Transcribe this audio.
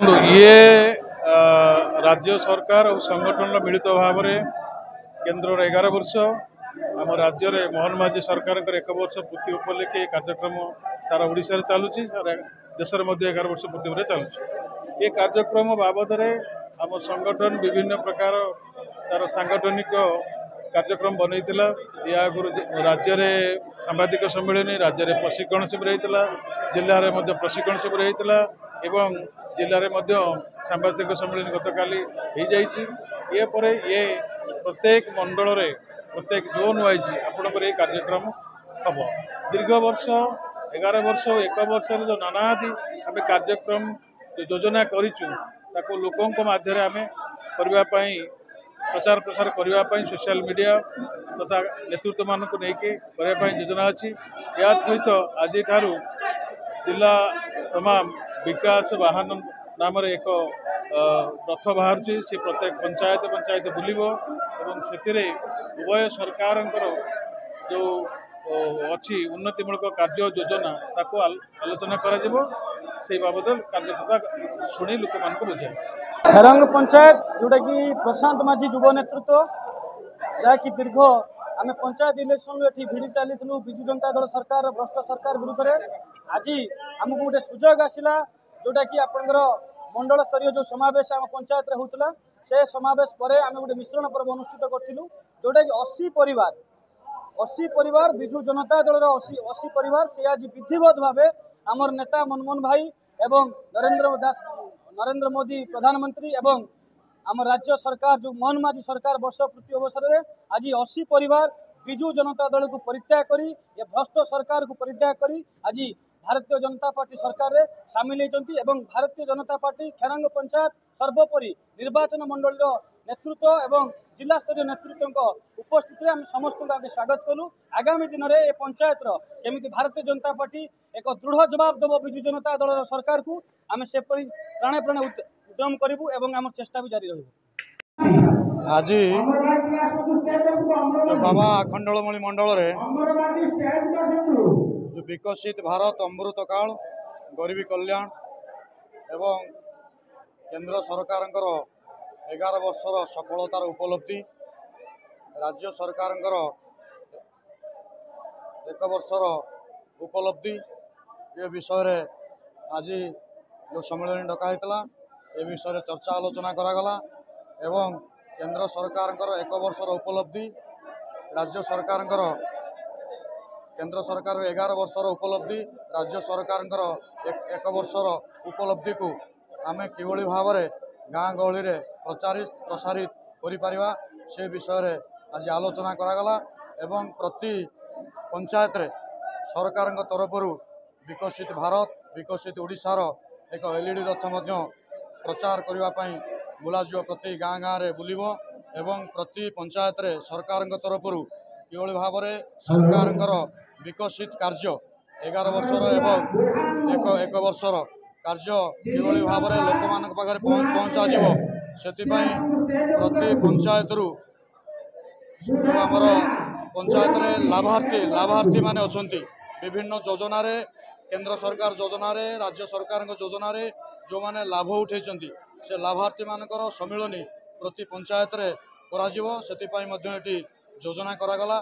ये राज्य सरकार और संगठन मिलित भाव में केन्द्र 11 वर्ष आम राज्य में मोहन माझी सरकार 1 वर्ष पूर्ति उपलक्षे कार्यक्रम सारा ओडिशा चलुची सारा देश में 11 वर्ष पूर्ति चलुची। ये कार्यक्रम बाबद आम संगठन विभिन्न प्रकार तार सांगठनिक कार्यक्रम बनईला। या आगु राज्य में सांबादिक सम्मेलन राज्य में प्रशिक्षण शिविर होता, जिले में प्रशिक्षण शिविर होता एवं जिले में सांबादिक सम्मेलन गतकाली ये प्रत्येक मंडल में प्रत्येक जोन वाइज आपंकर ये कार्यक्रम हम दीर्घ वर्ष 11 वर्ष 1 वर्ष जो नानादि आम कार्यक्रम योजना करूँ लोकों मध्य आम करने प्रचार प्रसार करने सोशल मीडिया तथा नेतृत्व मानक नहीं योजना अच्छी। या सहित आज जिला तमाम विकास वाहन नाम एक रथ बाहर से प्रत्येक पंचायत पंचायत बुलिबो एवं से उभय सरकार जो अच्छी उन्नतिमूलक कार्य योजना ताको आलोचना करा से बाबद कार्यकर्ता शुणी लोक मान बुझे। खेरंग पंचायत जोटा कि प्रशांत माझी युव नेतृत्व जहाँकि दीर्घ आम पंचायत इलेक्शन ये भिड़ी चलू विजु जनता दल सरकार भ्रष्ट सरकार विरुद्ध में आज आमको गोटे सुजोग आसला जोटा कि आपंकर मंडल स्तरीय जो समावेश आम पंचायत होता से समावेश पर आम गोटे मिश्रण पर्व अनुष्ठित करूँ जोटा कि 80 परिवार विजु जनता दल 80 परिवार से आज विधिवत भाव आमर नेता मनमोहन भाई एवं नरेंद्र मोदी प्रधानमंत्री एवं आम राज्य सरकार जो मोहन माझी सरकार वर्ष पूर्ति अवसर में आज 80 परिवार विजु जनता दल को परित्याग करी ये भ्रष्ट सरकार को परित्याग करी आज भारतीय जनता पार्टी सरकार में सामिल होती एवं भारतीय जनता पार्टी खेरंग पंचायत सर्वोपरि निर्वाचन मंडल नेतृत्व एवं जिला स्तरीय नेतृत्व उपस्थित आम समस्त आगे स्वागत कलु। आगामी दिन में ये पंचायत केमी भारतीय जनता पार्टी एक दृढ़ जवाब देव विजु जनता दल सरकार को आम से प्राणे प्राणे उद्यम करूँ एवं आम चेष्टा भी जारी रही। आज बाबा आखंडलमणि मंडल जो विकसित भारत अमृत काल गरीबी कल्याण एवं केंद्र सरकार 11 वर्षर सफलतार उपलब्धि राज्य सरकार 1 वर्षर उपलब्धि ये विषय आज जो सम्मेलन डकाईला ए विषय चर्चा आलोचना करागला एवं केंद्र सरकार 1 वर्षर उपलब्धि राज्य सरकार केंद्र सरकार 11 वर्षर उपलब्धि राज्य सरकार 1 वर्षर उपलब्धि को आमे किभली भाव में गाँ गहली रे प्रचारित प्रसारित करिपारिबा से विषय आज आलोचना करागला एवं प्रति पंचायत रे सरकार तरफ विकसित भारत विकसित ओडिशार एक एलईडी रथ प्रचार करने बुलाଯିव प्रति गाँ गाँ रे बुलिबो एवं प्रति पंचायत रे सरकार तरफ किभली भाव में सरकार विकसित कार्य 11 वर्षर एवं एक वर्षर कार्य किभली भाव में लोक मान पाखे पहुँचा से प्रति पंचायत रू जो आमर पंचायत रे लाभार्थी माने अछंती विभिन्न योजना रे केंद्र सरकार योजना रे राज्य सरकार योजना रे जो माने लाभ उठे से लाभार्थी मानकर सम्मिलनी प्रति पंचायत रे कराजिवो सेति पई मध्ये एटी योजना करागला।